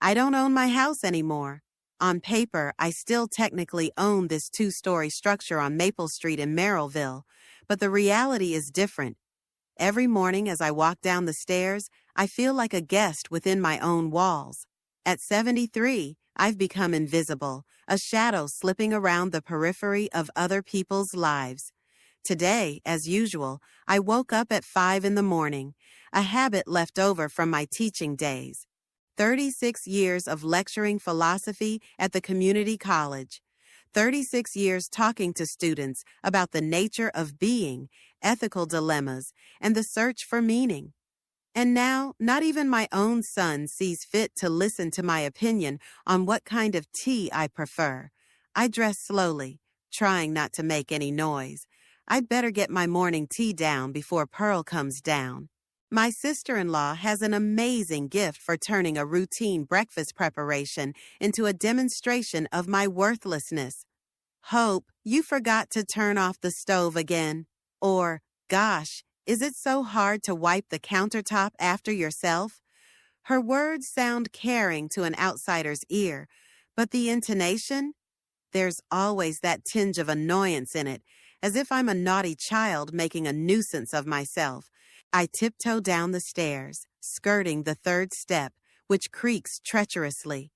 I don't own my house anymore. On paper, I still technically own this 2-story structure on Maple Street in Merrillville, but the reality is different. Every morning as I walk down the stairs, I feel like a guest within my own walls. At 73, I've become invisible, a shadow slipping around the periphery of other people's lives. Today, as usual, I woke up at 5 in the morning, a habit left over from my teaching days. 36 years of lecturing philosophy at the community college. 36 years talking to students about the nature of being, ethical dilemmas, and the search for meaning. And now, not even my own son sees fit to listen to my opinion on what kind of tea I prefer. I dress slowly, trying not to make any noise. I'd better get my morning tea down before Pearl comes down. My sister-in-law has an amazing gift for turning a routine breakfast preparation into a demonstration of my worthlessness. Hope, you forgot to turn off the stove again. Or, gosh, is it so hard to wipe the countertop after yourself? Her words sound caring to an outsider's ear, but the intonation? There's always that tinge of annoyance in it, as if I'm a naughty child making a nuisance of myself. I tiptoe down the stairs, skirting the 3rd step, which creaks treacherously.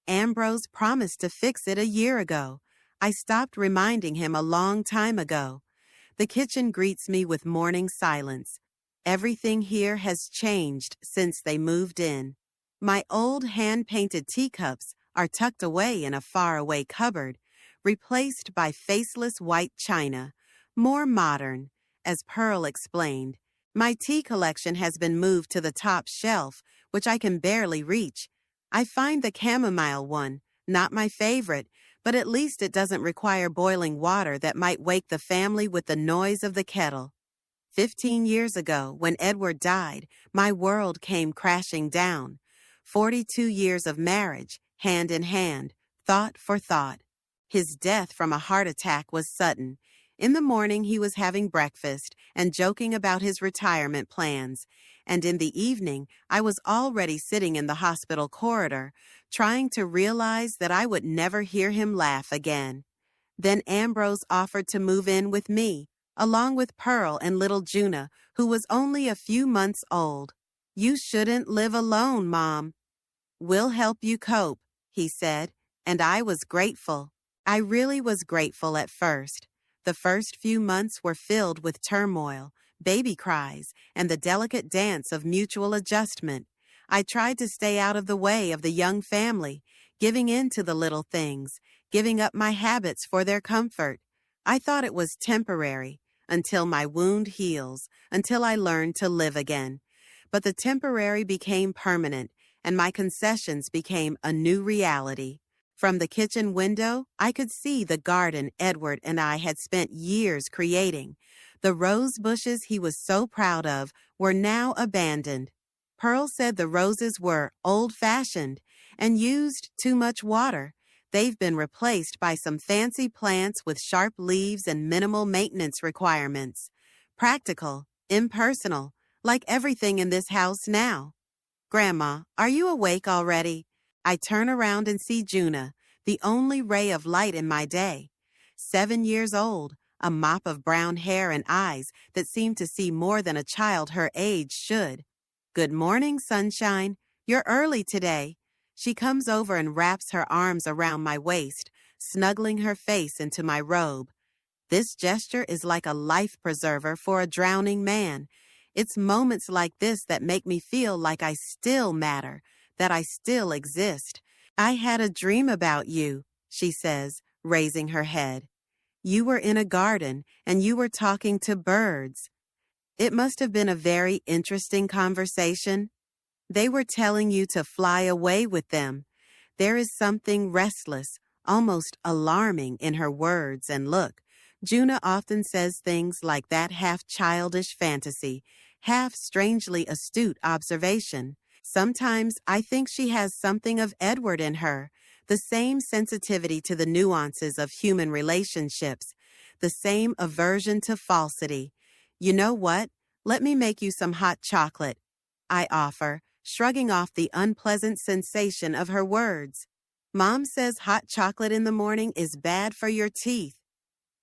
Ambrose promised to fix it a year ago. I stopped reminding him a long time ago. The kitchen greets me with morning silence. Everything here has changed since they moved in. My old hand-painted teacups are tucked away in a faraway cupboard, replaced by faceless white china, more modern, as Pearl explained. My tea collection has been moved to the top shelf, which I can barely reach. I find the chamomile one, not my favorite, but at least it doesn't require boiling water that might wake the family with the noise of the kettle. 15 years ago, when Edward died, my world came crashing down. 42 years of marriage, hand in hand, thought for thought. His death from a heart attack was sudden. In the morning, he was having breakfast and joking about his retirement plans, and in the evening, I was already sitting in the hospital corridor, trying to realize that I would never hear him laugh again. Then Ambrose offered to move in with me, along with Pearl and little Juna, who was only a few months old. "You shouldn't live alone, Mom. We'll help you cope," he said, and I was grateful. I really was grateful at first. The first few months were filled with turmoil, baby cries, and the delicate dance of mutual adjustment. I tried to stay out of the way of the young family, giving in to the little things, giving up my habits for their comfort. I thought it was temporary, until my wound heals, until I learn to live again. But the temporary became permanent, and my concessions became a new reality. From the kitchen window, I could see the garden Edward and I had spent years creating. The rose bushes he was so proud of were now abandoned. Pearl said the roses were old-fashioned and used too much water. They've been replaced by some fancy plants with sharp leaves and minimal maintenance requirements. Practical, impersonal, like everything in this house now. "Grandma, are you awake already?" I turn around and see Juna, the only ray of light in my day. 7 years old, a mop of brown hair and eyes that seem to see more than a child her age should. "Good morning, sunshine. You're early today." She comes over and wraps her arms around my waist, snuggling her face into my robe. This gesture is like a life preserver for a drowning man. It's moments like this that make me feel like I still matter, that I still exist. "I had a dream about you," she says, raising her head. "You were in a garden, and you were talking to birds." It must have been a very interesting conversation. They were telling you to fly away with them. There is something restless, almost alarming in her words and look. Juna often says things like that half-childish fantasy, half-strangely astute observation. Sometimes I think she has something of Edward in her, the same sensitivity to the nuances of human relationships, the same aversion to falsity. "You know what? Let me make you some hot chocolate," I offer, shrugging off the unpleasant sensation of her words. Mom says hot chocolate in the morning is bad for your teeth.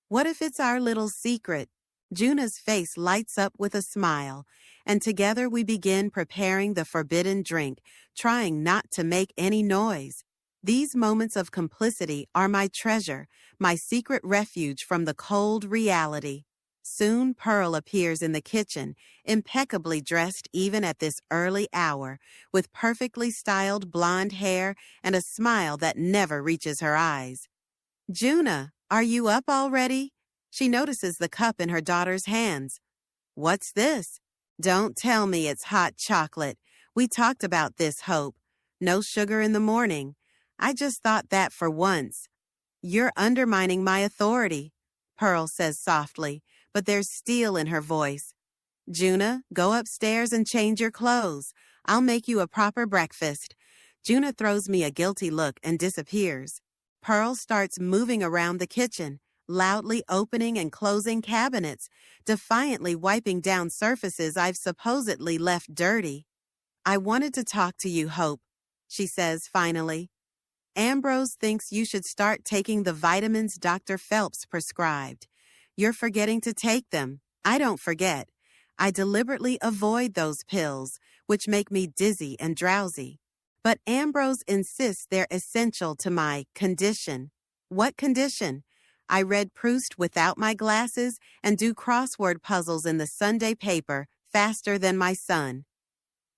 What if it's our little secret? Juna's face lights up with a smile, and together we begin preparing the forbidden drink, trying not to make any noise. These moments of complicity are my treasure, my secret refuge from the cold reality. Soon Pearl appears in the kitchen, impeccably dressed even at this early hour, with perfectly styled blonde hair and a smile that never reaches her eyes. "Juna, are you up already?" She notices the cup in her daughter's hands. "What's this?" "Don't tell me it's hot chocolate. We talked about this, Hope. No sugar in the morning. I just thought that for once." "You're undermining my authority," Pearl says softly, but there's steel in her voice. "Juna, go upstairs and change your clothes. I'll make you a proper breakfast." Juna throws me a guilty look and disappears. Pearl starts moving around the kitchen, loudly opening and closing cabinets, defiantly wiping down surfaces I've supposedly left dirty. "I wanted to talk to you, Hope," she says finally. "Ambrose thinks you should start taking the vitamins Dr. Phelps prescribed. You're forgetting to take them. I don't forget. I deliberately avoid those pills, which make me dizzy and drowsy. But Ambrose insists they're essential to my condition." "What condition?" "I read Proust without my glasses and do crossword puzzles in the Sunday paper faster than my son."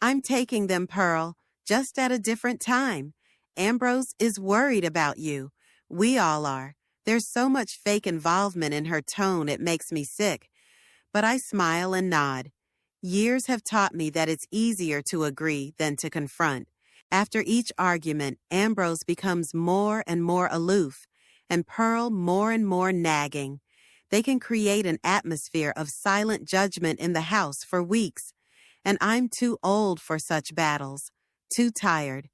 "I'm taking them, Pearl, just at a different time. Ambrose is worried about you. We all are. There's so much fake involvement in her tone it makes me sick." But I smile and nod. Years have taught me that it's easier to agree than to confront. After each argument, Ambrose becomes more and more aloof, and Pearl more and more nagging. They can create an atmosphere of silent judgment in the house for weeks, and I'm too old for such battles, too tired.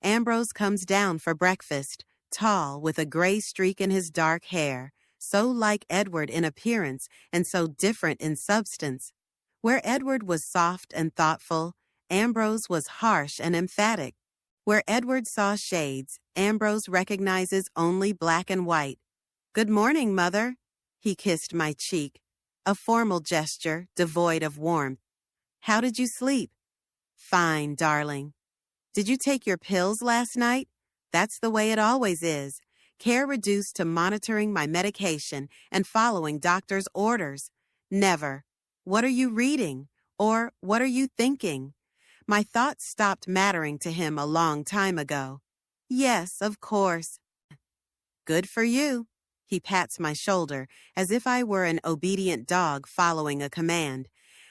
Ambrose comes down for breakfast, tall with a gray streak in his dark hair, so like Edward in appearance and so different in substance. Where Edward was soft and thoughtful, Ambrose was harsh and emphatic. Where Edward saw shades, Ambrose recognizes only black and white. "Good morning, Mother." He kissed my cheek, a formal gesture devoid of warmth. "How did you sleep?" "Fine, darling." "Did you take your pills last night?" "That's the way it always is. Care reduced to monitoring my medication and following doctor's orders. Never. What are you reading? Or what are you thinking?" My thoughts stopped mattering to him a long time ago. "Yes, of course." "Good for you." He pats my shoulder as if I were an obedient dog following a command.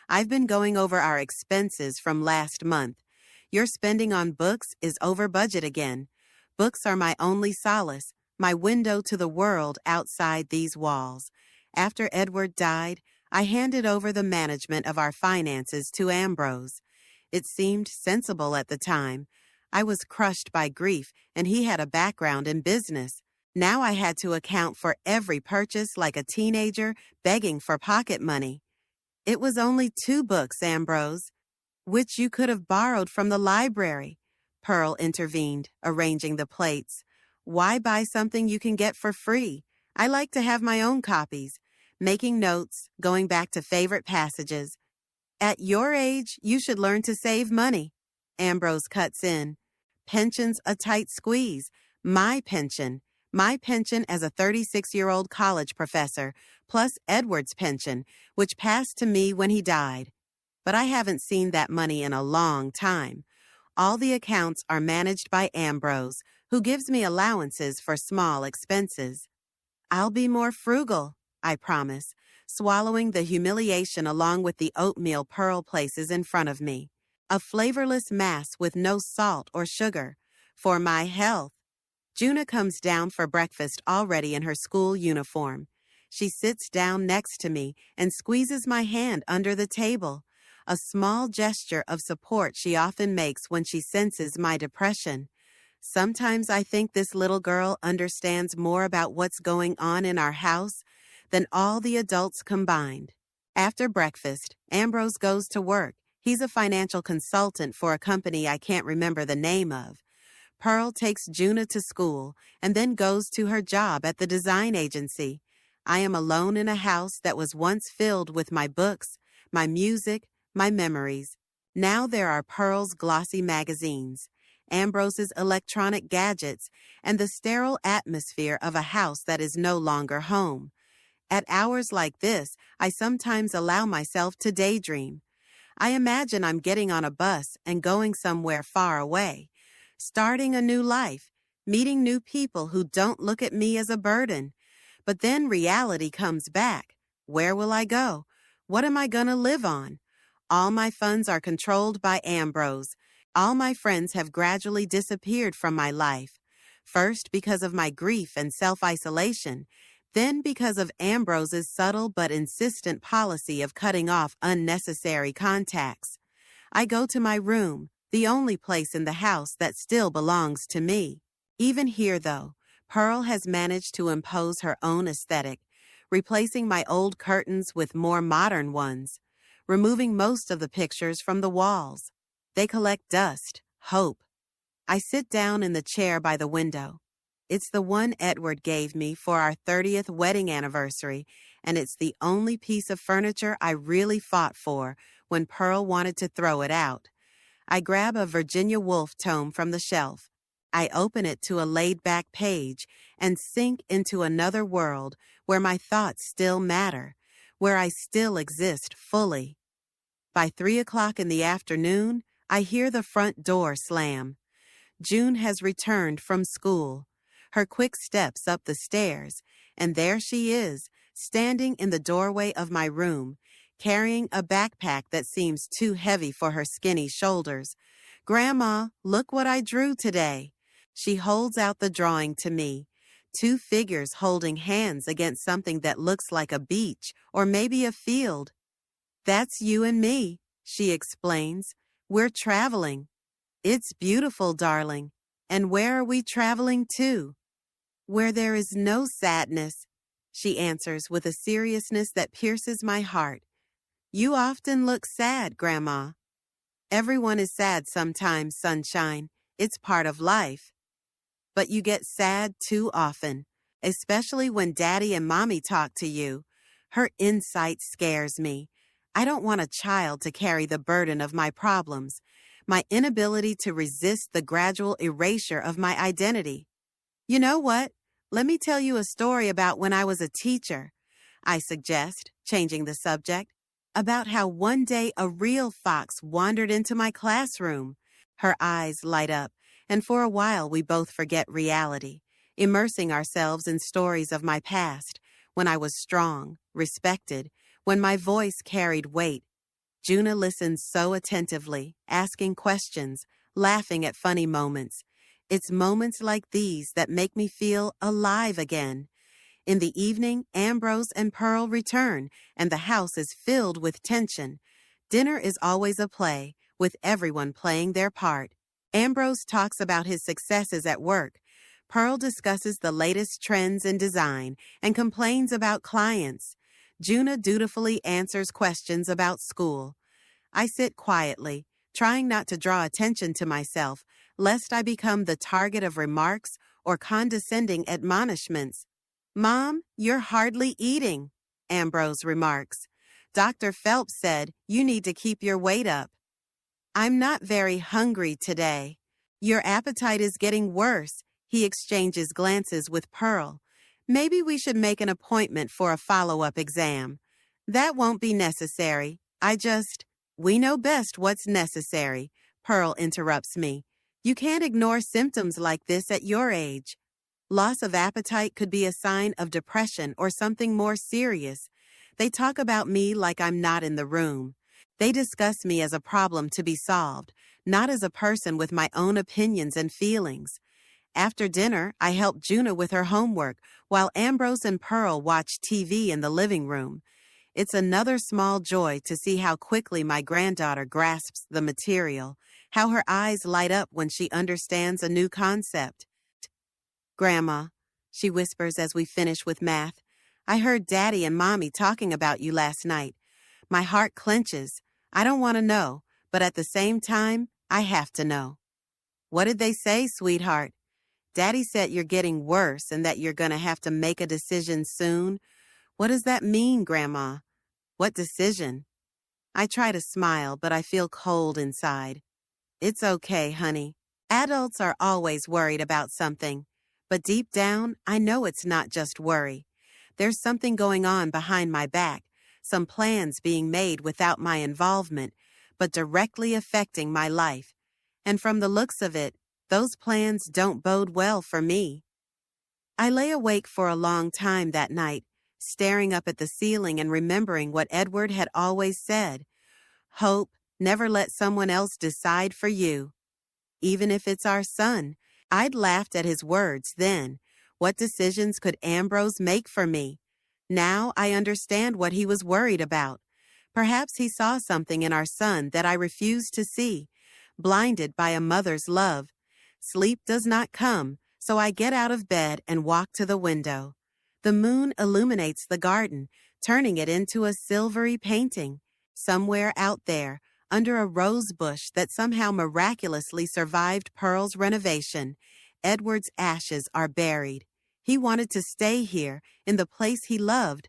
"I've been going over our expenses from last month. Your spending on books is over budget again. Books are my only solace, my window to the world outside these walls. After Edward died, I handed over the management of our finances to Ambrose. It seemed sensible at the time. I was crushed by grief, and he had a background in business. Now I had to account for every purchase like a teenager begging for pocket money. "It was only 2 books, Ambrose." "Which you could have borrowed from the library," Pearl intervened, arranging the plates. "Why buy something you can get for free? I like to have my own copies, making notes, going back to favorite passages." "At your age, you should learn to save money." Ambrose cuts in. "Pension's a tight squeeze. My pension as a 36-year-old college professor, plus Edward's pension, which passed to me when he died. But I haven't seen that money in a long time. All the accounts are managed by Ambrose, who gives me allowances for small expenses." "I'll be more frugal," I promise, swallowing the humiliation along with the oatmeal Pearl places in front of me. A flavorless mass with no salt or sugar. For my health. Juna comes down for breakfast already in her school uniform. She sits down next to me and squeezes my hand under the table, a small gesture of support she often makes when she senses my depression. Sometimes I think this little girl understands more about what's going on in our house than all the adults combined. After breakfast, Ambrose goes to work, He's a financial consultant for a company I can't remember the name of. Pearl takes Juna to school and then goes to her job at the design agency. I am alone in a house that was once filled with my books, my music, my memories. Now there are Pearl's glossy magazines, Ambrose's electronic gadgets, and the sterile atmosphere of a house that is no longer home. At hours like this, I sometimes allow myself to daydream. I imagine I'm getting on a bus and going somewhere far away, starting a new life, meeting new people who don't look at me as a burden. But then reality comes back. Where will I go? What am I gonna live on? All my funds are controlled by Ambrose. All my friends have gradually disappeared from my life. First because of my grief and self-isolation, then because of Ambrose's subtle but insistent policy of cutting off unnecessary contacts. I go to my room, the only place in the house that still belongs to me. Even here, though, Pearl has managed to impose her own aesthetic, replacing my old curtains with more modern ones, removing most of the pictures from the walls. They collect dust, hope. I sit down in the chair by the window. It's the one Edward gave me for our 30th wedding anniversary, and it's the only piece of furniture I really fought for when Pearl wanted to throw it out. I grab a Virginia Woolf tome from the shelf. I open it to a laid-back page and sink into another world where my thoughts still matter, where I still exist fully. By 3 o'clock in the afternoon, I hear the front door slam. June has returned from school. Her quick steps up the stairs, and there she is, standing in the doorway of my room, carrying a backpack that seems too heavy for her skinny shoulders. "Grandma, look what I drew today." She holds out the drawing to me, two figures holding hands against something that looks like a beach or maybe a field. "That's you and me," she explains. "We're traveling." "It's beautiful, darling. And where are we traveling to?" "Where there is no sadness," she answers with a seriousness that pierces my heart. "You often look sad, Grandma." "Everyone is sad sometimes, sunshine. It's part of life." "But you get sad too often, especially when Daddy and Mommy talk to you." Her insight scares me. I don't want a child to carry the burden of my problems, my inability to resist the gradual erasure of my identity. "You know what? Let me tell you a story about when I was a teacher," I suggest, changing the subject, "about how one day a real fox wandered into my classroom." Her eyes light up, and for a while we both forget reality, immersing ourselves in stories of my past, when I was strong, respected, when my voice carried weight. Juna listens so attentively, asking questions, laughing at funny moments. It's moments like these that make me feel alive again. In the evening, Ambrose and Pearl return, and the house is filled with tension. Dinner is always a play, with everyone playing their part. Ambrose talks about his successes at work. Pearl discusses the latest trends in design and complains about clients. Juna dutifully answers questions about school. I sit quietly, trying not to draw attention to myself, lest I become the target of remarks or condescending admonishments. "Mom, you're hardly eating," Ambrose remarks. "Dr. Phelps said you need to keep your weight up." "I'm not very hungry today." "Your appetite is getting worse," he exchanges glances with Pearl. "Maybe we should make an appointment for a follow-up exam." "That won't be necessary. We know best what's necessary," Pearl interrupts me. "You can't ignore symptoms like this at your age." Loss of appetite could be a sign of depression or something more serious. They talk about me like I'm not in the room. They discuss me as a problem to be solved, not as a person with my own opinions and feelings. After dinner, I help Juna with her homework, while Ambrose and Pearl watch TV in the living room. It's another small joy to see how quickly my granddaughter grasps the material, how her eyes light up when she understands a new concept. "Grandma," she whispers as we finish with math, "I heard Daddy and Mommy talking about you last night. My heart clenches. I don't want to know, but at the same time, I have to know. What did they say, sweetheart? Daddy said you're getting worse and that you're gonna have to make a decision soon. What does that mean, Grandma? What decision? I try to smile, but I feel cold inside. It's okay, honey. Adults are always worried about something. But deep down, I know it's not just worry. There's something going on behind my back, some plans being made without my involvement, but directly affecting my life. And from the looks of it, those plans don't bode well for me. I lay awake for a long time that night, staring up at the ceiling and remembering what Edward had always said. Hope, never let someone else decide for you. Even if it's our son, I'd laughed at his words then. What decisions could Ambrose make for me? Now I understand what he was worried about. Perhaps he saw something in our son that I refused to see, blinded by a mother's love. Sleep does not come, so I get out of bed and walk to the window. The moon illuminates the garden, turning it into a silvery painting. Somewhere out there, under a rose bush that somehow miraculously survived Pearl's renovation, Edward's ashes are buried. He wanted to stay here, in the place he loved.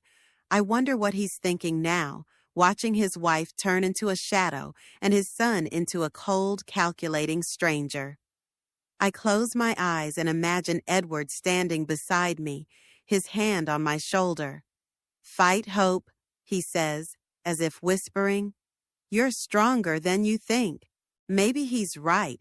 I wonder what he's thinking now, watching his wife turn into a shadow and his son into a cold, calculating stranger. I close my eyes and imagine Edward standing beside me, his hand on my shoulder. "Fight, Hope," he says, as if whispering. "You're stronger than you think." Maybe he's right.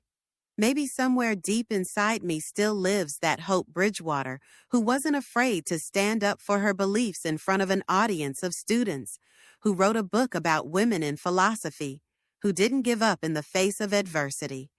Maybe somewhere deep inside me still lives that Hope Bridgewater who wasn't afraid to stand up for her beliefs in front of an audience of students, who wrote a book about women in philosophy, who didn't give up in the face of adversity.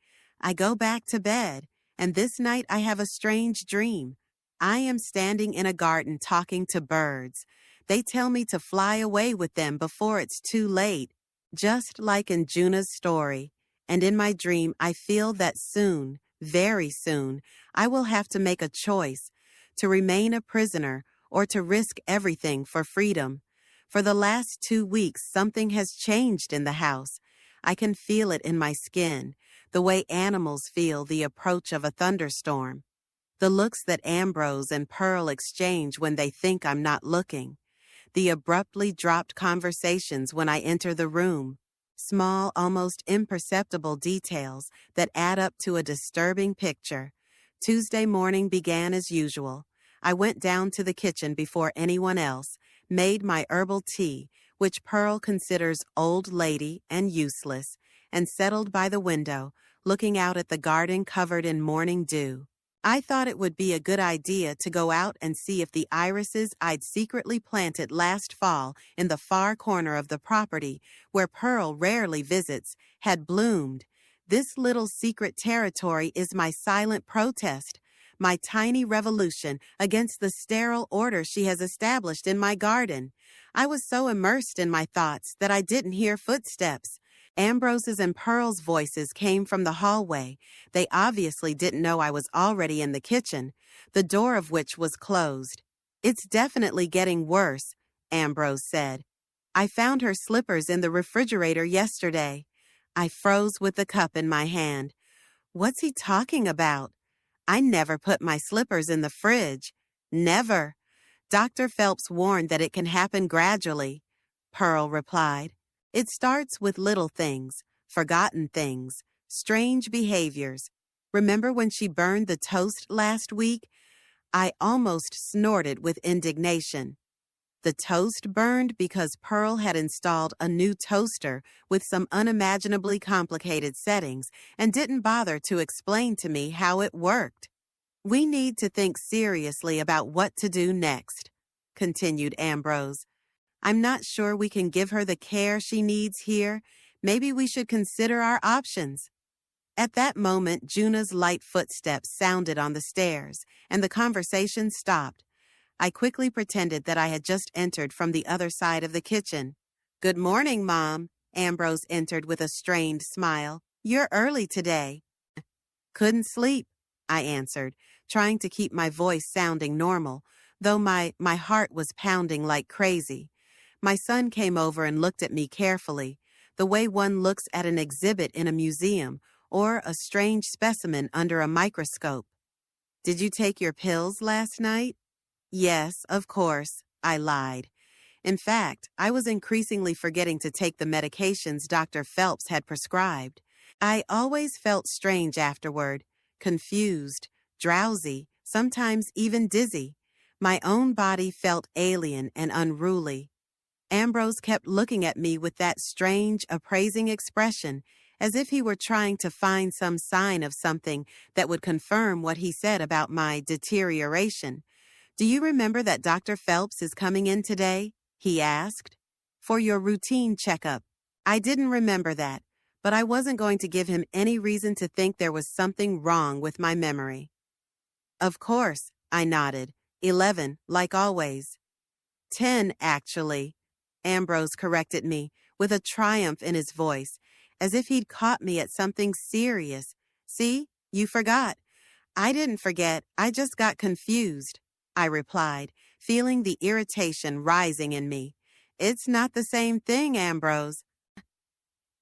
I go back to bed, and this night I have a strange dream. I am standing in a garden talking to birds. They tell me to fly away with them before it's too late, just like in Juna's story. And in my dream, I feel that soon, very soon, I will have to make a choice, to remain a prisoner or to risk everything for freedom. For the last 2 weeks, something has changed in the house. I can feel it in my skin, the way animals feel the approach of a thunderstorm. The looks that Ambrose and Pearl exchange when they think I'm not looking. The abruptly dropped conversations when I enter the room. Small, almost imperceptible details that add up to a disturbing picture. Tuesday morning began as usual. I went down to the kitchen before anyone else, made my herbal tea, which Pearl considers old lady and useless, and settled by the window, looking out at the garden covered in morning dew. I thought it would be a good idea to go out and see if the irises I'd secretly planted last fall in the far corner of the property, where Pearl rarely visits, had bloomed. This little secret territory is my silent protest, my tiny revolution against the sterile order she has established in my garden. I was so immersed in my thoughts that I didn't hear footsteps. Ambrose's and Pearl's voices came from the hallway. They obviously didn't know I was already in the kitchen, the door of which was closed. "It's definitely getting worse," Ambrose said. "I found her slippers in the refrigerator yesterday." I froze with the cup in my hand. What's he talking about? I never put my slippers in the fridge. Never. Dr. Phelps warned that it can happen gradually, Pearl replied. It starts with little things, forgotten things, strange behaviors. Remember when she burned the toast last week? I almost snorted with indignation. The toast burned because Pearl had installed a new toaster with some unimaginably complicated settings and didn't bother to explain to me how it worked. "We need to think seriously about what to do next," continued Ambrose. "I'm not sure we can give her the care she needs here. Maybe we should consider our options." At that moment, Juna's light footsteps sounded on the stairs, and the conversation stopped. I quickly pretended that I had just entered from the other side of the kitchen. "Good morning, Mom," Ambrose entered with a strained smile. "You're early today." "Couldn't sleep," I answered, trying to keep my voice sounding normal, though my heart was pounding like crazy. My son came over and looked at me carefully. the way one looks at an exhibit in a museum or a strange specimen under a microscope. Did you take your pills last night? Yes, of course, I lied. In fact, I was increasingly forgetting to take the medications Dr. Phelps had prescribed. I always felt strange afterward, confused, drowsy, sometimes even dizzy. My own body felt alien and unruly. Ambrose kept looking at me with that strange, appraising expression, as if he were trying to find some sign of something that would confirm what he said about my deterioration. "Do you remember that Dr. Phelps is coming in today?" he asked. "For your routine checkup." I didn't remember that, but I wasn't going to give him any reason to think there was something wrong with my memory. "Of course," I nodded. 11, like always. 10, actually. Ambrose corrected me, with a triumph in his voice, as if he'd caught me at something serious. "See, you forgot." "I didn't forget, I just got confused," I replied, feeling the irritation rising in me. "It's not the same thing, Ambrose."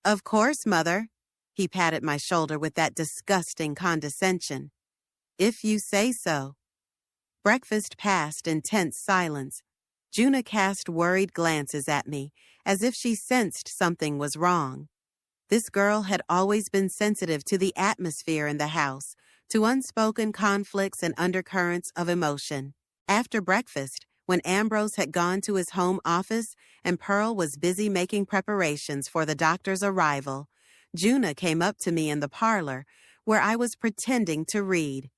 "Of course, Mother." He patted my shoulder with that disgusting condescension. "If you say so." Breakfast passed in tense silence. Juna cast worried glances at me, as if she sensed something was wrong. This girl had always been sensitive to the atmosphere in the house, to unspoken conflicts and undercurrents of emotion. After breakfast, when Ambrose had gone to his home office and Pearl was busy making preparations for the doctor's arrival, Juna came up to me in the parlor, where I was pretending to read.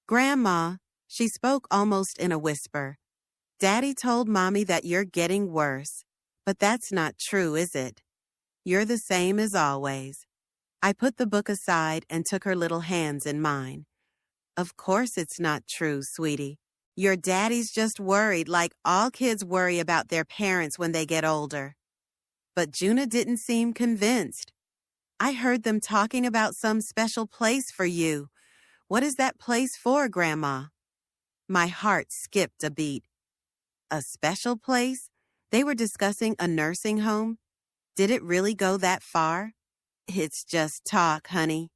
"Grandma," she spoke almost in a whisper, "Daddy told Mommy that you're getting worse. But that's not true, is it? You're the same as always." I put the book aside and took her little hands in mine. "Of course it's not true, sweetie. Your daddy's just worried like all kids worry about their parents when they get older." But Juna didn't seem convinced. "I heard them talking about some special place for you. What is that place for, Grandma?" My heart skipped a beat. A special place? They were discussing a nursing home? Did it really go that far? "It's just talk, honey."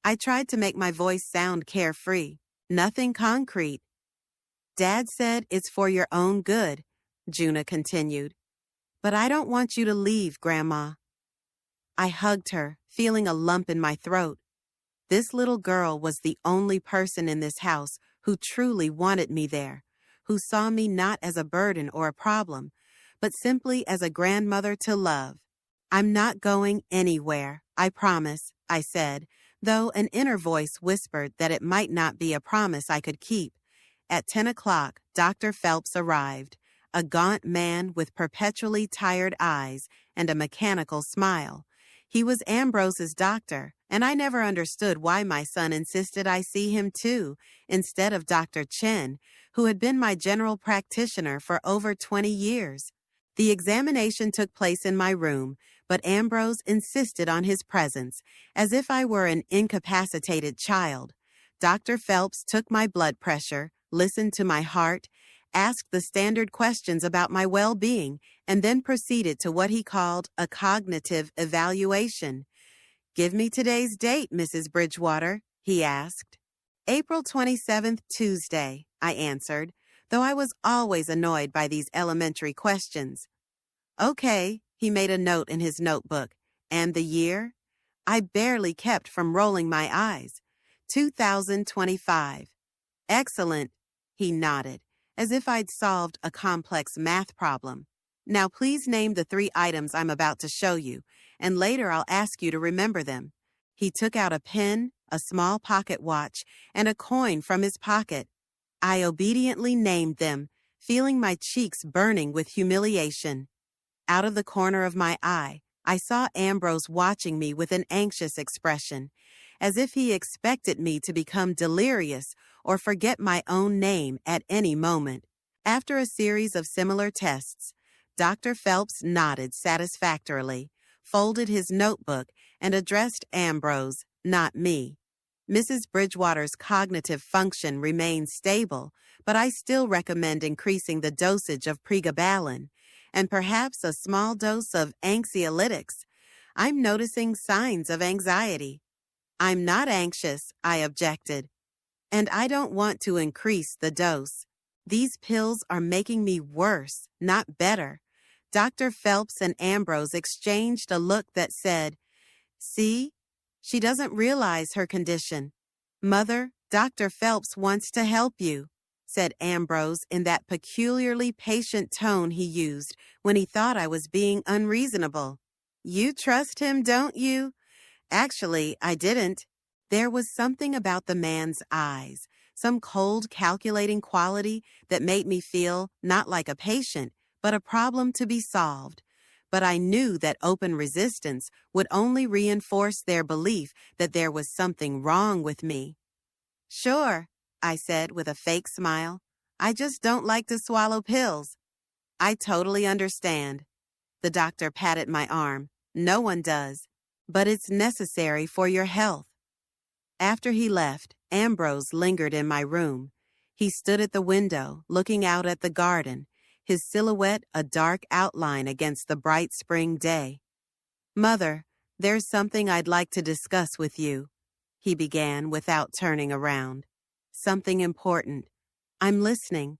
I tried to make my voice sound carefree. "Nothing concrete." "Dad said it's for your own good," Juna continued. "But I don't want you to leave, Grandma." I hugged her, feeling a lump in my throat. This little girl was the only person in this house who truly wanted me there, who saw me not as a burden or a problem, but simply as a grandmother to love. "I'm not going anywhere, I promise," I said, though an inner voice whispered that it might not be a promise I could keep. At 10 o'clock, Dr. Phelps arrived, a gaunt man with perpetually tired eyes and a mechanical smile. He was Ambrose's doctor, and I never understood why my son insisted I see him too, instead of Dr. Chen, who had been my general practitioner for over 20 years. The examination took place in my room, but Ambrose insisted on his presence, as if I were an incapacitated child. Dr. Phelps took my blood pressure, listened to my heart, asked the standard questions about my well-being, and then proceeded to what he called a cognitive evaluation. "Give me today's date, Mrs. Bridgewater," he asked. "April 27th, Tuesday," I answered, though I was always annoyed by these elementary questions. "Okay," he made a note in his notebook. "And the year?" I barely kept from rolling my eyes. 2025. "Excellent," he nodded, as if I'd solved a complex math problem. "Now please name the 3 items I'm about to show you, and later I'll ask you to remember them." He took out a pen, a small pocket watch, and a coin from his pocket. I obediently named them, feeling my cheeks burning with humiliation. Out of the corner of my eye, I saw Ambrose watching me with an anxious expression, as if he expected me to become delirious or forget my own name at any moment. After a series of similar tests, Dr. Phelps nodded satisfactorily, folded his notebook, and addressed Ambrose, not me. "Mrs. Bridgewater's cognitive function remains stable, but I still recommend increasing the dosage of pregabalin, and perhaps a small dose of anxiolytics. I'm noticing signs of anxiety. I'm not anxious, I objected. And I don't want to increase the dose. These pills are making me worse, not better. Dr. Phelps and Ambrose exchanged a look that said, "See? She doesn't realize her condition. Mother, Dr. Phelps wants to help you," said Ambrose in that peculiarly patient tone he used when he thought I was being unreasonable. "You trust him, don't you?" Actually, I didn't. There was something about the man's eyes, some cold, calculating quality that made me feel not like a patient, but a problem to be solved. But I knew that open resistance would only reinforce their belief that there was something wrong with me. "Sure," I said with a fake smile. "I just don't like to swallow pills." "I totally understand." The doctor patted my arm. "No one does. But it's necessary for your health." After he left, Ambrose lingered in my room. He stood at the window, looking out at the garden, his silhouette a dark outline against the bright spring day. "Mother, there's something I'd like to discuss with you," he began without turning around. "Something important. I'm listening."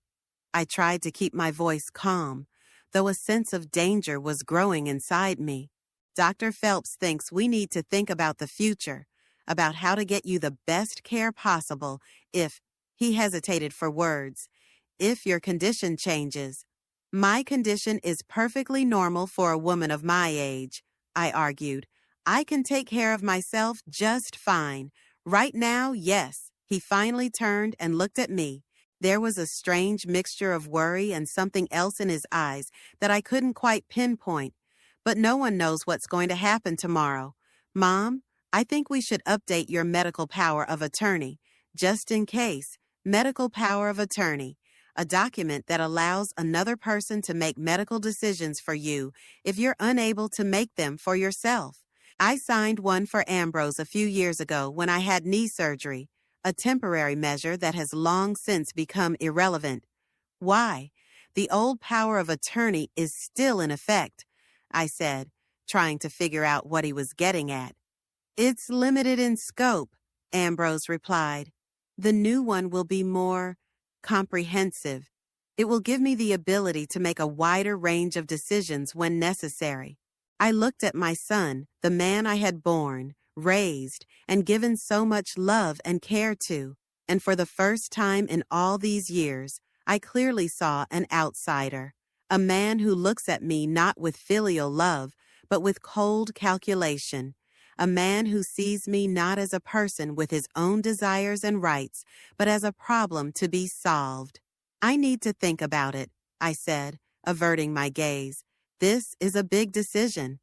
I tried to keep my voice calm, though a sense of danger was growing inside me. "Dr. Phelps thinks we need to think about the future, about how to get you the best care possible if," he hesitated for words, "if your condition changes." "My condition is perfectly normal for a woman of my age," I argued. "I can take care of myself just fine. Right now, yes." He finally turned and looked at me. There was a strange mixture of worry and something else in his eyes that I couldn't quite pinpoint. "But no one knows what's going to happen tomorrow. Mom, I think we should update your medical power of attorney, just in case. Medical power of attorney, a document that allows another person to make medical decisions for you if you're unable to make them for yourself. I signed one for Ambrose a few years ago when I had knee surgery, a temporary measure that has long since become irrelevant." "Why? The old power of attorney is still in effect," I said, trying to figure out what he was getting at. "It's limited in scope," Ambrose replied. "The new one will be more comprehensive. It will give me the ability to make a wider range of decisions when necessary." I looked at my son, the man I had born, raised, and given so much love and care to, and for the first time in all these years, I clearly saw an outsider, a man who looks at me not with filial love, but with cold calculation, a man who sees me not as a person with his own desires and rights, but as a problem to be solved. "I need to think about it," I said, averting my gaze. "This is a big decision."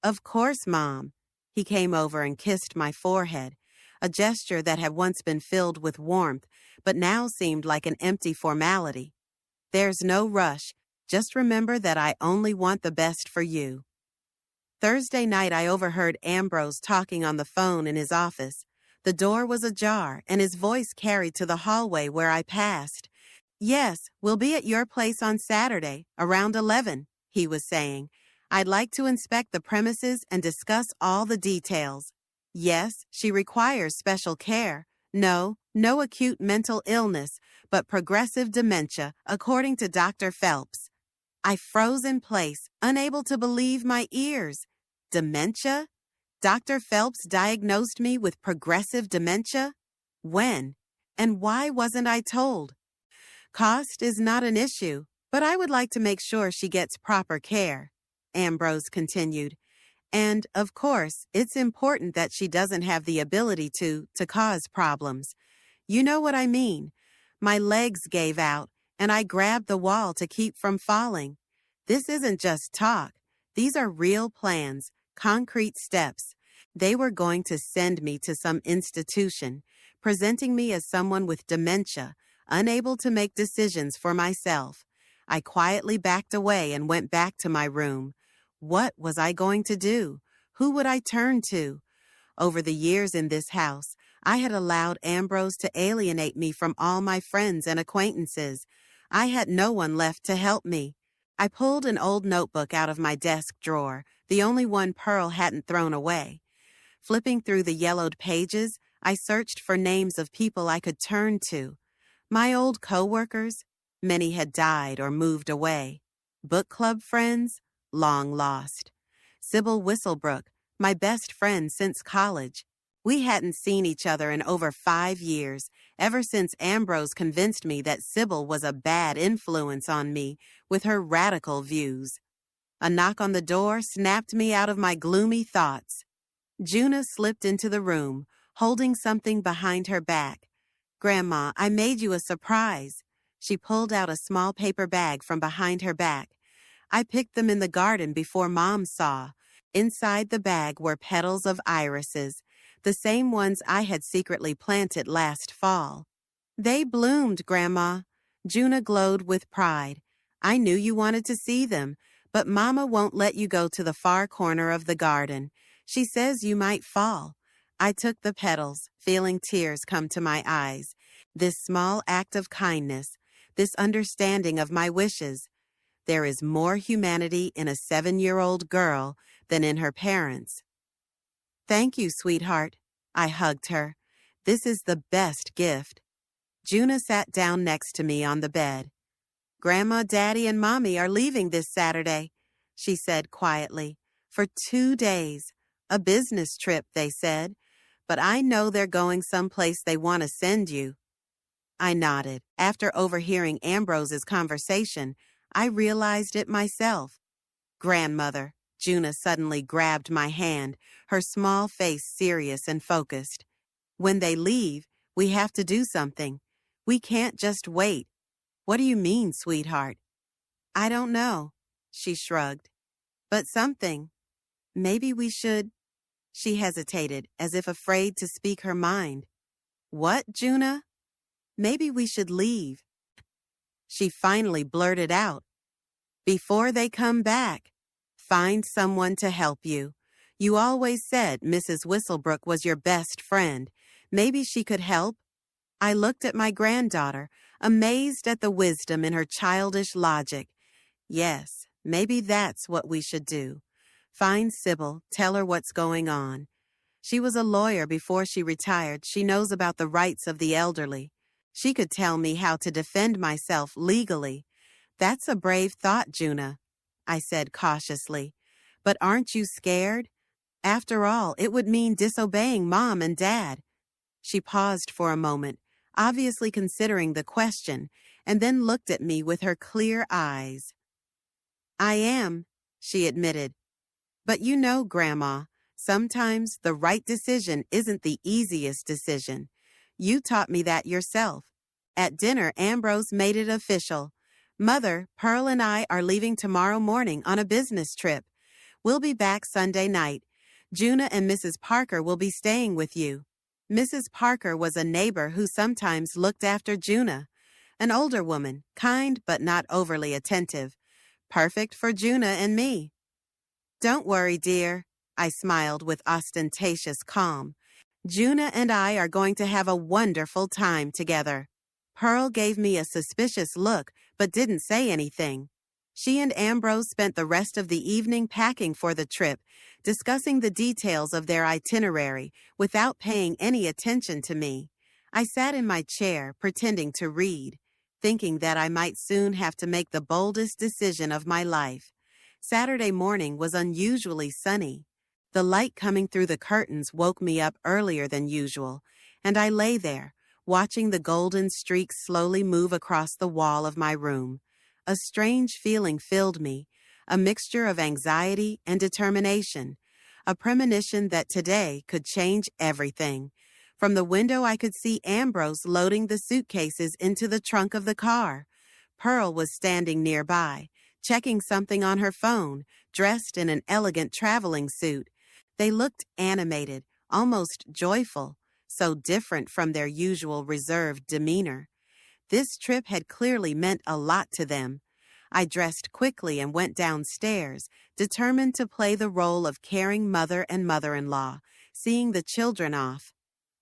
"Of course, Mom." He came over and kissed my forehead, a gesture that had once been filled with warmth, but now seemed like an empty formality. "There's no rush. Just remember that I only want the best for you." Thursday night, I overheard Ambrose talking on the phone in his office. The door was ajar, and his voice carried to the hallway where I passed. "Yes, we'll be at your place on Saturday, around 11, he was saying. "I'd like to inspect the premises and discuss all the details. Yes, she requires special care. No acute mental illness, but progressive dementia, according to Dr. Phelps." I froze in place, unable to believe my ears. Dementia? Dr. Phelps diagnosed me with progressive dementia? When? And why wasn't I told? "Cost is not an issue, but I would like to make sure she gets proper care," Ambrose continued. "And, of course, it's important that she doesn't have the ability to cause problems. You know what I mean. My legs gave out, and I grabbed the wall to keep from falling. This isn't just talk. These are real plans, concrete steps. They were going to send me to some institution, presenting me as someone with dementia, unable to make decisions for myself. I quietly backed away and went back to my room. What was I going to do? Who would I turn to? Over the years in this house, I had allowed Ambrose to alienate me from all my friends and acquaintances. I had no one left to help me. I pulled an old notebook out of my desk drawer, the only one Pearl hadn't thrown away. Flipping through the yellowed pages, I searched for names of people I could turn to. My old coworkers, many had died or moved away. Book club friends, long lost. Sybil Whistlebrook, my best friend since college. We hadn't seen each other in over 5 years, ever since Ambrose convinced me that Sybil was a bad influence on me with her radical views. A knock on the door snapped me out of my gloomy thoughts. Juna slipped into the room, holding something behind her back. "Grandma, I made you a surprise." She pulled out a small paper bag from behind her back. "I picked them in the garden before Mom saw." Inside the bag were petals of irises, the same ones I had secretly planted last fall. "They bloomed, Grandma." Juna glowed with pride. "I knew you wanted to see them, but Mama won't let you go to the far corner of the garden. She says you might fall." I took the petals, feeling tears come to my eyes. This small act of kindness, this understanding of my wishes. There is more humanity in a 7-year-old girl than in her parents. "Thank you, sweetheart." I hugged her. "This is the best gift." Juna sat down next to me on the bed. "Grandma, Daddy, and Mommy are leaving this Saturday," she said quietly. "For 2 days. A business trip, they said. But I know they're going someplace they want to send you." I nodded. After overhearing Ambrose's conversation, I realized it myself. "Grandmother." Juna suddenly grabbed my hand, her small face serious and focused. "When they leave, we have to do something. We can't just wait." "What do you mean, sweetheart?" "I don't know," she shrugged. "But something. Maybe we should—" She hesitated, as if afraid to speak her mind. "What, Juna?" "Maybe we should leave." She finally blurted out. "Before they come back. Find someone to help you. You always said Mrs. Whistlebrook was your best friend. Maybe she could help." I looked at my granddaughter, amazed at the wisdom in her childish logic. Yes, maybe that's what we should do. Find Sybil, tell her what's going on. She was a lawyer before she retired. She knows about the rights of the elderly. She could tell me how to defend myself legally. "That's a brave thought, Juna," I said cautiously. "But aren't you scared? After all, it would mean disobeying Mom and Dad." She paused for a moment, obviously considering the question, and then looked at me with her clear eyes. "I am," she admitted. "But you know, Grandma, sometimes the right decision isn't the easiest decision. You taught me that yourself. At dinner, Ambrose made it official. Mother, Pearl and I are leaving tomorrow morning on a business trip. We'll be back Sunday night. Juna and Mrs. Parker will be staying with you." Mrs. Parker was a neighbor who sometimes looked after Juna. An older woman, kind but not overly attentive. Perfect for Juna and me. "Don't worry, dear," I smiled with ostentatious calm. "Juna and I are going to have a wonderful time together." Pearl gave me a suspicious look, but didn't say anything. She and Ambrose spent the rest of the evening packing for the trip, discussing the details of their itinerary without paying any attention to me. I sat in my chair, pretending to read, thinking that I might soon have to make the boldest decision of my life. Saturday morning was unusually sunny. The light coming through the curtains woke me up earlier than usual, and I lay there, watching the golden streaks slowly move across the wall of my room. A strange feeling filled me, a mixture of anxiety and determination, a premonition that today could change everything. From the window I could see Ambrose loading the suitcases into the trunk of the car. Pearl was standing nearby, checking something on her phone, dressed in an elegant traveling suit. They looked animated, almost joyful, so different from their usual reserved demeanor. This trip had clearly meant a lot to them. I dressed quickly and went downstairs, determined to play the role of caring mother and mother-in-law, seeing the children off.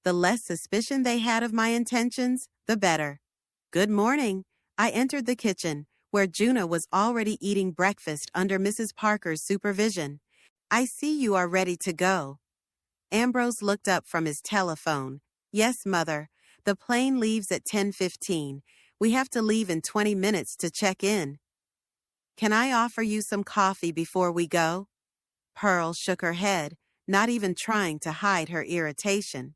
The less suspicion they had of my intentions, the better. "Good morning." I entered the kitchen, where Juna was already eating breakfast under Mrs. Parker's supervision. I see you are ready to go. Ambrose looked up from his telephone. Yes, Mother. The plane leaves at 10:15. We have to leave in 20 minutes to check in. Can I offer you some coffee before we go? Pearl shook her head, not even trying to hide her irritation.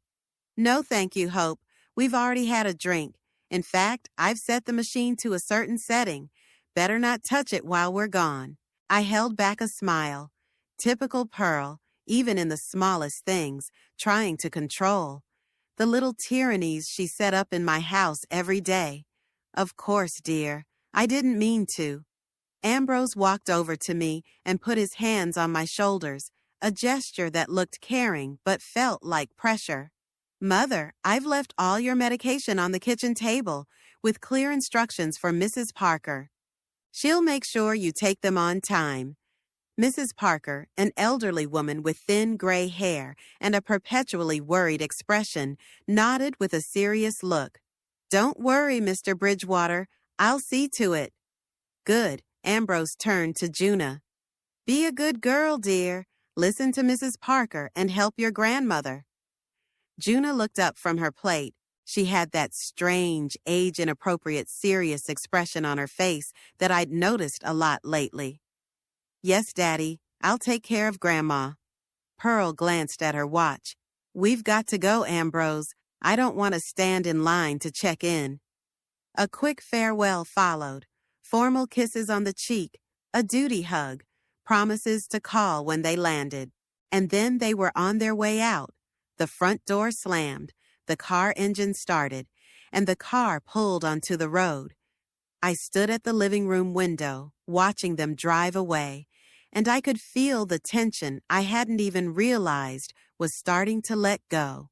No, thank you, Hope. We've already had a drink. In fact, I've set the machine to a certain setting. Better not touch it while we're gone. I held back a smile. Typical Pearl, even in the smallest things, trying to control. The little tyrannies she set up in my house every day. Of course, dear. I didn't mean to. Ambrose walked over to me and put his hands on my shoulders, a gesture that looked caring but felt like pressure. Mother, I've left all your medication on the kitchen table, with clear instructions for Mrs. Parker. She'll make sure you take them on time. Mrs. Parker, an elderly woman with thin gray hair and a perpetually worried expression, nodded with a serious look. Don't worry, Mr. Bridgewater. I'll see to it. Good. Ambrose turned to Juna. Be a good girl, dear. Listen to Mrs. Parker and help your grandmother. Juna looked up from her plate. She had that strange, age-inappropriate, serious expression on her face that I'd noticed a lot lately. Yes, Daddy. I'll take care of Grandma. Pearl glanced at her watch. We've got to go, Ambrose. I don't want to stand in line to check in. A quick farewell followed. Formal kisses on the cheek, a duty hug, promises to call when they landed. And then they were on their way out. The front door slammed, the car engine started, and the car pulled onto the road. I stood at the living room window, watching them drive away, and I could feel the tension I hadn't even realized was starting to let go.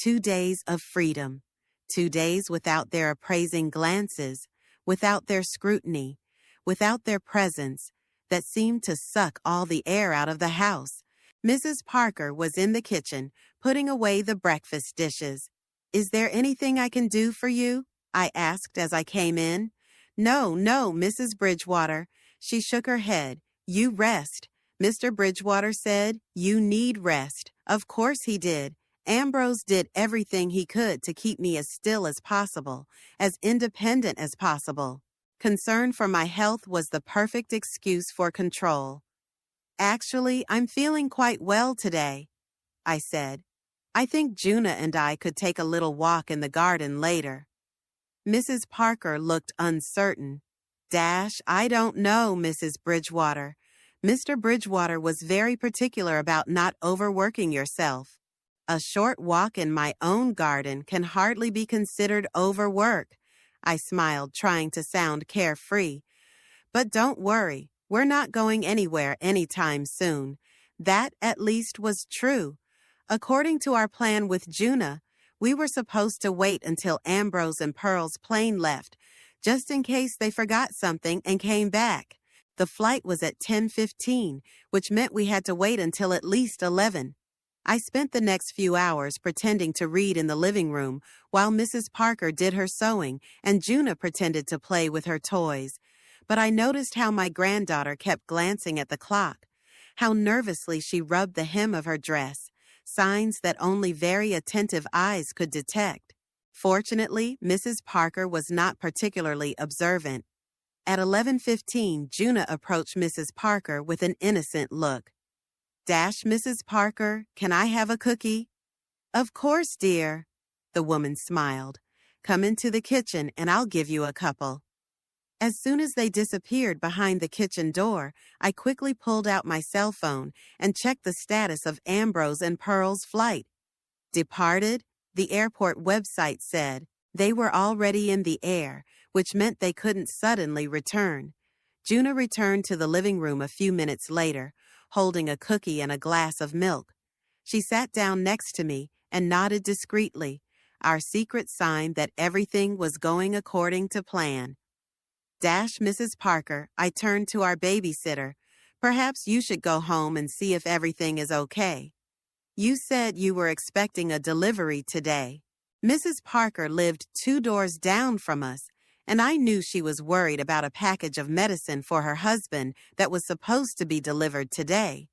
2 days of freedom, 2 days without their appraising glances, without their scrutiny, without their presence that seemed to suck all the air out of the house. Mrs. Parker was in the kitchen, putting away the breakfast dishes. Is there anything I can do for you? I asked as I came in. No, Mrs. Bridgewater. She shook her head. You rest. Mr. Bridgewater said, you need rest. Of course he did. Ambrose did everything he could to keep me as still as possible, as independent as possible. Concern for my health was the perfect excuse for control. Actually, I'm feeling quite well today, I said. I think Juna and I could take a little walk in the garden later. Mrs. Parker looked uncertain. I don't know, Mrs. Bridgewater. Mr. Bridgewater was very particular about not overworking yourself. A short walk in my own garden can hardly be considered overwork. I smiled, trying to sound carefree. But don't worry, we're not going anywhere anytime soon. That, at least, was true. According to our plan with Juna, we were supposed to wait until Ambrose and Pearl's plane left, just in case they forgot something and came back. The flight was at 10:15, which meant we had to wait until at least 11. I spent the next few hours pretending to read in the living room while Mrs. Parker did her sewing and Juna pretended to play with her toys. But I noticed how my granddaughter kept glancing at the clock, how nervously she rubbed the hem of her dress, signs that only very attentive eyes could detect. Fortunately, Mrs. Parker was not particularly observant. At 11:15, Juna approached Mrs. Parker with an innocent look. Mrs. Parker, can I have a cookie? Of course, dear. The woman smiled. Come into the kitchen and I'll give you a couple. As soon as they disappeared behind the kitchen door, I quickly pulled out my cell phone and checked the status of Ambrose and Pearl's flight. Departed, the airport website said. They were already in the air, which meant they couldn't suddenly return. Juna returned to the living room a few minutes later, holding a cookie and a glass of milk. She sat down next to me and nodded discreetly, our secret sign that everything was going according to plan. Mrs. Parker, I turned to our babysitter. Perhaps you should go home and see if everything is okay. You said you were expecting a delivery today. Mrs. Parker lived 2 doors down from us, and I knew she was worried about a package of medicine for her husband that was supposed to be delivered today.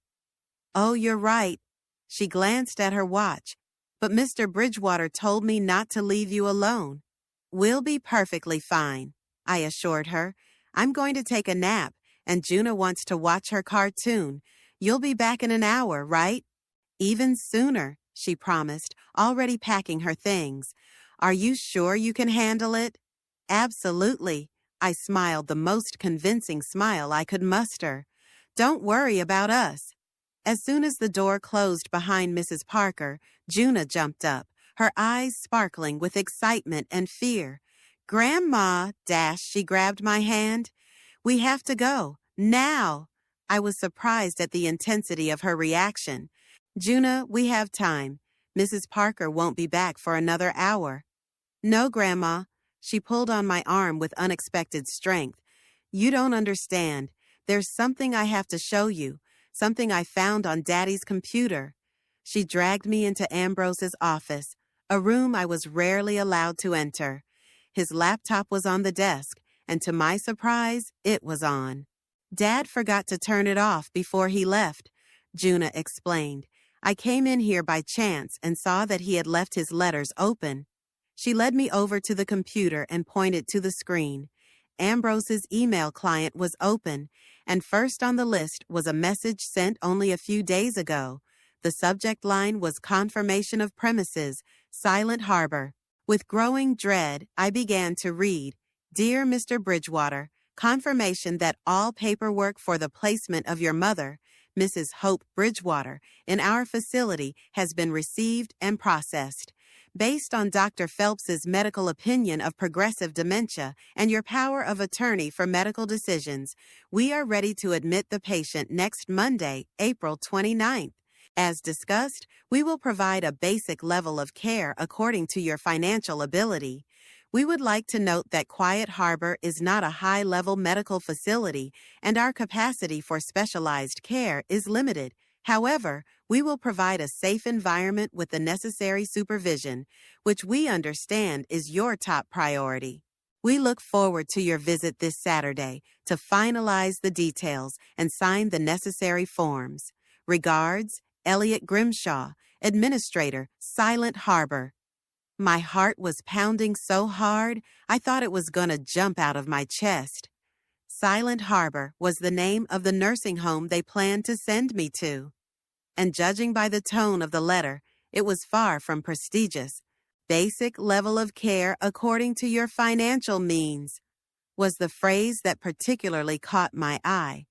Oh, you're right. She glanced at her watch. But Mr. Bridgewater told me not to leave you alone. We'll be perfectly fine, I assured her. I'm going to take a nap, and Juna wants to watch her cartoon. You'll be back in an hour, right? Even sooner, she promised, already packing her things. Are you sure you can handle it? Absolutely. I smiled the most convincing smile I could muster. Don't worry about us. As soon as the door closed behind Mrs. Parker, Juna jumped up, her eyes sparkling with excitement and fear. Grandma, she grabbed my hand. We have to go, now. I was surprised at the intensity of her reaction. Juna, we have time. Mrs. Parker won't be back for another hour. No, Grandma. She pulled on my arm with unexpected strength. You don't understand. There's something I have to show you, something I found on Daddy's computer. She dragged me into Ambrose's office, a room I was rarely allowed to enter. His laptop was on the desk, and to my surprise, it was on. Dad forgot to turn it off before he left, Juna explained. I came in here by chance and saw that he had left his letters open. She led me over to the computer and pointed to the screen. Ambrose's email client was open, and first on the list was a message sent only a few days ago. The subject line was confirmation of premises, Silent Harbor. With growing dread, I began to read, Dear Mr. Bridgewater, confirmation that all paperwork for the placement of your mother, Mrs. Hope Bridgewater, in our facility has been received and processed. Based on Dr. Phelps's medical opinion of progressive dementia and your power of attorney for medical decisions, we are ready to admit the patient next Monday, April 29th. As discussed, we will provide a basic level of care according to your financial ability. We would like to note that Quiet Harbor is not a high-level medical facility, and our capacity for specialized care is limited. However, we will provide a safe environment with the necessary supervision, which we understand is your top priority. We look forward to your visit this Saturday to finalize the details and sign the necessary forms. Regards, Elliot Grimshaw, Administrator, Silent Harbor. My heart was pounding so hard, I thought it was going to jump out of my chest. Silent Harbor was the name of the nursing home they planned to send me to. And judging by the tone of the letter, it was far from prestigious. Basic level of care according to your financial means was the phrase that particularly caught my eye.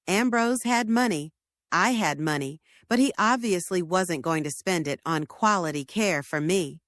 Ambrose had money, I had money, but he obviously wasn't going to spend it on quality care for me.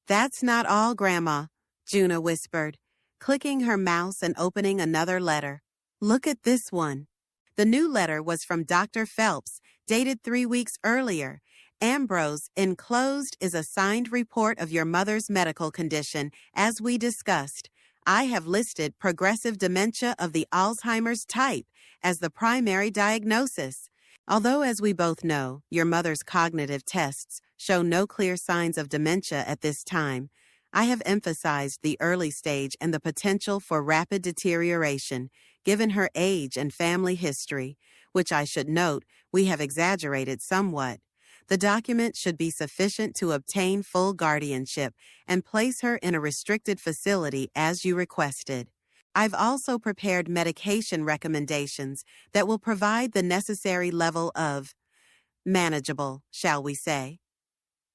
That's not all, Grandma, Juna whispered, clicking her mouse and opening another letter. Look at this one. The new letter was from Dr. Phelps, dated 3 weeks earlier. Ambrose, enclosed is a signed report of your mother's medical condition, as we discussed. I have listed progressive dementia of the Alzheimer's type as the primary diagnosis. Although, as we both know, your mother's cognitive tests show no clear signs of dementia at this time, I have emphasized the early stage and the potential for rapid deterioration, given her age and family history, which I should note we have exaggerated somewhat. The document should be sufficient to obtain full guardianship and place her in a restricted facility as you requested. I've also prepared medication recommendations that will provide the necessary level of manageable, shall we say.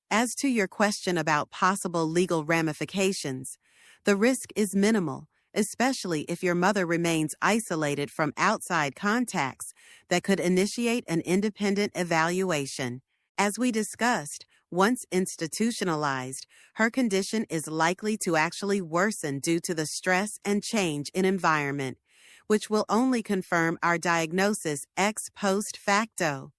As to your question about possible legal ramifications, the risk is minimal, especially if your mother remains isolated from outside contacts that could initiate an independent evaluation. As we discussed, once institutionalized, her condition is likely to actually worsen due to the stress and change in environment, which will only confirm our diagnosis ex post facto.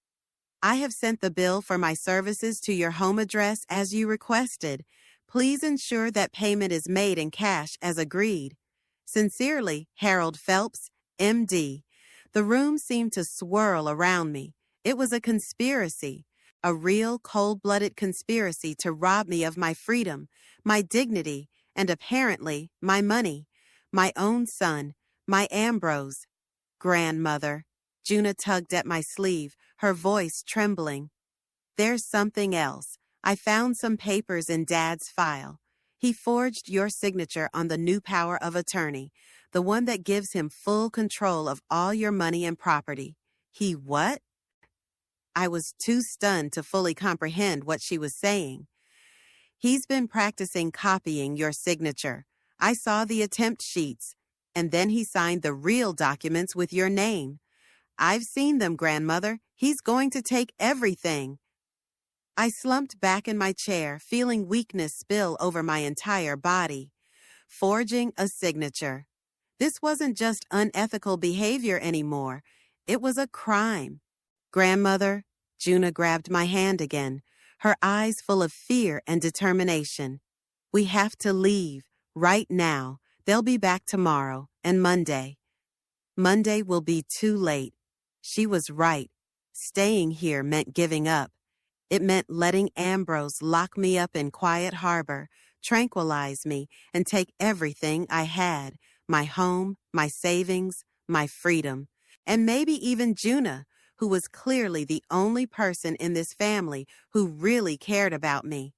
I have sent the bill for my services to your home address as you requested. Please ensure that payment is made in cash as agreed. Sincerely, Harold Phelps, M.D. The room seemed to swirl around me. It was a conspiracy. A real cold-blooded conspiracy to rob me of my freedom, my dignity, and apparently my money, my own son, my Ambrose. Grandmother. Juna tugged at my sleeve, her voice trembling. "There's something else. I found some papers in Dad's file. He forged your signature on the new power of attorney, the one that gives him full control of all your money and property." "He what?" I was too stunned to fully comprehend what she was saying. "He's been practicing copying your signature. I saw the attempt sheets, and then he signed the real documents with your name. I've seen them, grandmother. He's going to take everything." I slumped back in my chair, feeling weakness spill over my entire body. Forging a signature. This wasn't just unethical behavior anymore. It was a crime. "Grandmother," Juna grabbed my hand again, her eyes full of fear and determination. "We have to leave, right now. They'll be back tomorrow, and Monday." Monday will be too late. She was right. Staying here meant giving up. It meant letting Ambrose lock me up in Quiet Harbor, tranquilize me, and take everything I had, my home, my savings, my freedom, and maybe even Juna, who was clearly the only person in this family who really cared about me.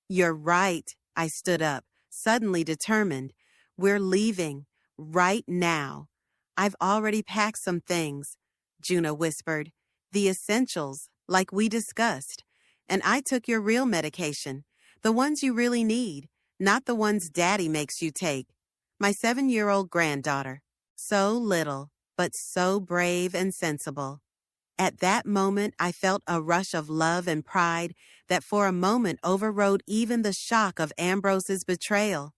"You're right," I stood up, suddenly determined. "We're leaving, right now." "I've already packed some things," Juna whispered. "The essentials, like we discussed. And I took your real medication, the ones you really need, not the ones Daddy makes you take. My 7-year-old granddaughter. So little, but so brave and sensible." At that moment, I felt a rush of love and pride that for a moment overrode even the shock of Ambrose's betrayal.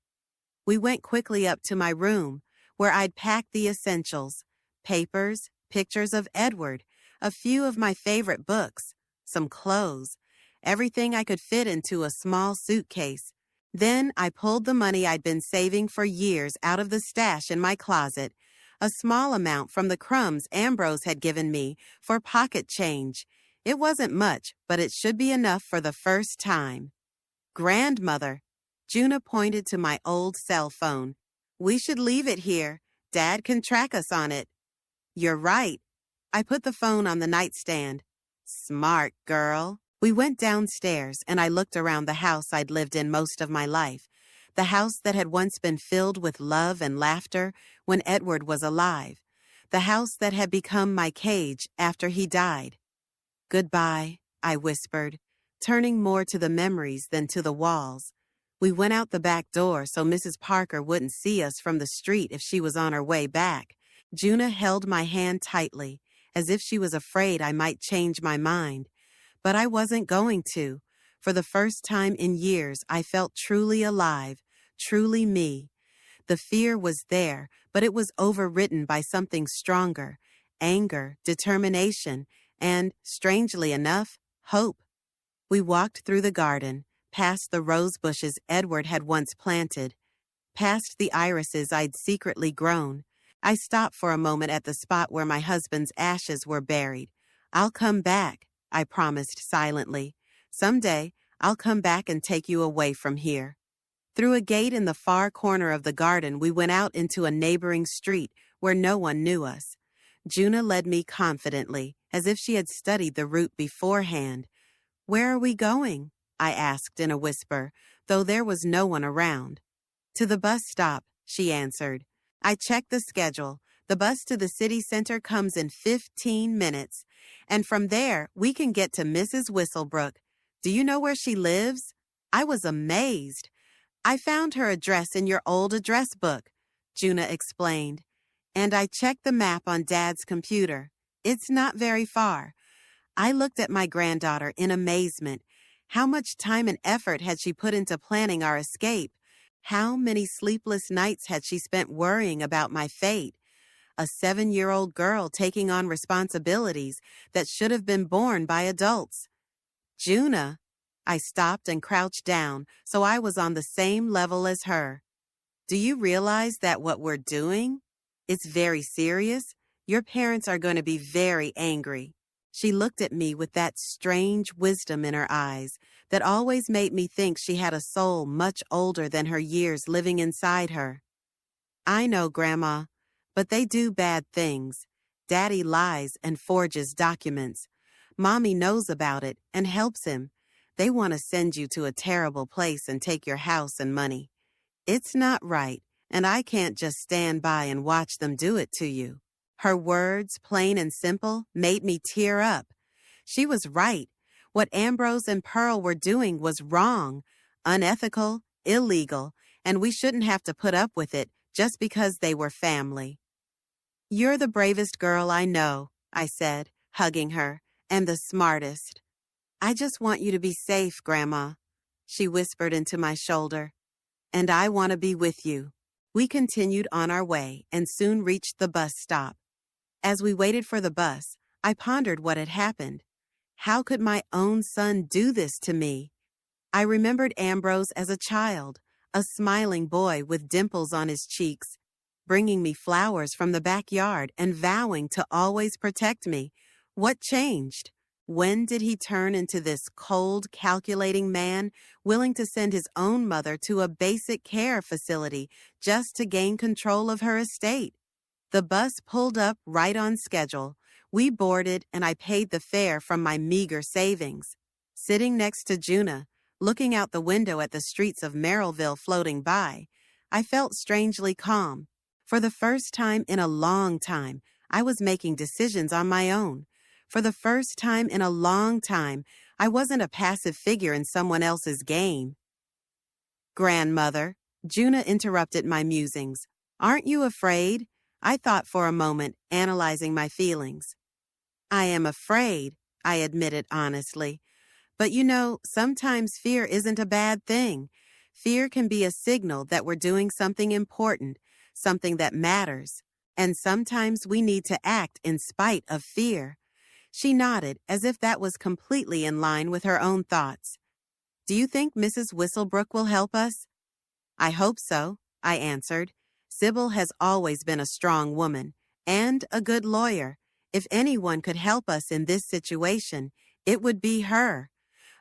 We went quickly up to my room, where I'd packed the essentials: papers, pictures of Edward, a few of my favorite books, some clothes, everything I could fit into a small suitcase. Then I pulled the money I'd been saving for years out of the stash in my closet, a small amount from the crumbs Ambrose had given me for pocket change. It wasn't much, but it should be enough for the first time. "Grandmother," Juna pointed to my old cell phone. "We should leave it here. Dad can track us on it." "You're right." I put the phone on the nightstand. "Smart girl." We went downstairs, and I looked around the house I'd lived in most of my life, the house that had once been filled with love and laughter when Edward was alive, the house that had become my cage after he died. "Goodbye," I whispered, turning more to the memories than to the walls. We went out the back door so Mrs. Parker wouldn't see us from the street if she was on her way back. Juna held my hand tightly, as if she was afraid I might change my mind. But I wasn't going to. For the first time in years, I felt truly alive, truly me. The fear was there, but it was overridden by something stronger: anger, determination, and, strangely enough, hope. We walked through the garden, past the rose bushes Edward had once planted, past the irises I'd secretly grown. I stopped for a moment at the spot where my husband's ashes were buried. "I'll come back," I promised silently. "Someday, I'll come back and take you away from here." Through a gate in the far corner of the garden, we went out into a neighboring street where no one knew us. Juna led me confidently, as if she had studied the route beforehand. "Where are we going?" I asked in a whisper, though there was no one around. "To the bus stop," she answered. I checked the schedule. The bus to the city center comes in 15 minutes. And from there, we can get to Mrs. Whistlebrook. Do you know where she lives? I was amazed. "I found her address in your old address book," Juna explained. "And I checked the map on Dad's computer. It's not very far." I looked at my granddaughter in amazement. How much time and effort had she put into planning our escape? How many sleepless nights had she spent worrying about my fate? A 7-year-old girl taking on responsibilities that should have been borne by adults. "Juna." I stopped and crouched down, so I was on the same level as her. "Do you realize that what we're doing? It's very serious. Your parents are going to be very angry." She looked at me with that strange wisdom in her eyes that always made me think she had a soul much older than her years living inside her. "I know, Grandma, but they do bad things. Daddy lies and forges documents. Mommy knows about it and helps him. They want to send you to a terrible place and take your house and money. It's not right, and I can't just stand by and watch them do it to you." Her words, plain and simple, made me tear up. She was right. What Ambrose and Pearl were doing was wrong, unethical, illegal, and we shouldn't have to put up with it just because they were family. "You're the bravest girl I know," I said, hugging her, "and the smartest." "I just want you to be safe, Grandma," she whispered into my shoulder. "And I want to be with you." We continued on our way and soon reached the bus stop. As we waited for the bus, I pondered what had happened. How could my own son do this to me? I remembered Ambrose as a child, a smiling boy with dimples on his cheeks, bringing me flowers from the backyard and vowing to always protect me. What changed? When did he turn into this cold, calculating man, willing to send his own mother to a basic care facility just to gain control of her estate? The bus pulled up right on schedule. We boarded and I paid the fare from my meager savings. Sitting next to Juna, looking out the window at the streets of Merrillville floating by, I felt strangely calm. For the first time in a long time, I was making decisions on my own. For the first time in a long time, I wasn't a passive figure in someone else's game. "Grandmother," Juna interrupted my musings. "Aren't you afraid?" I thought for a moment, analyzing my feelings. "I am afraid," I admitted honestly. "But you know, sometimes fear isn't a bad thing. Fear can be a signal that we're doing something important, something that matters. And sometimes we need to act in spite of fear." She nodded, as if that was completely in line with her own thoughts. "Do you think Mrs. Whistlebrook will help us?" "I hope so," I answered. "Sybil has always been a strong woman, and a good lawyer. If anyone could help us in this situation, it would be her."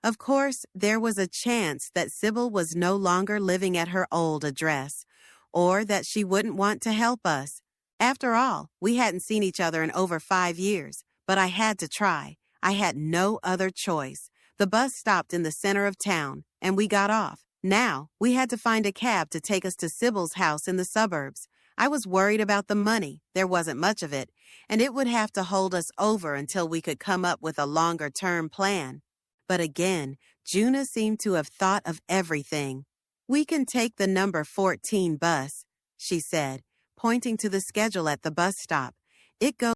Of course, there was a chance that Sybil was no longer living at her old address, or that she wouldn't want to help us. After all, we hadn't seen each other in over 5 years, but I had to try. I had no other choice. The bus stopped in the center of town, and we got off. Now, we had to find a cab to take us to Sybil's house in the suburbs. I was worried about the money. There wasn't much of it, and it would have to hold us over until we could come up with a longer-term plan. But again, Juna seemed to have thought of everything. "We can take the number 14 bus," she said, pointing to the schedule at the bus stop. "It goes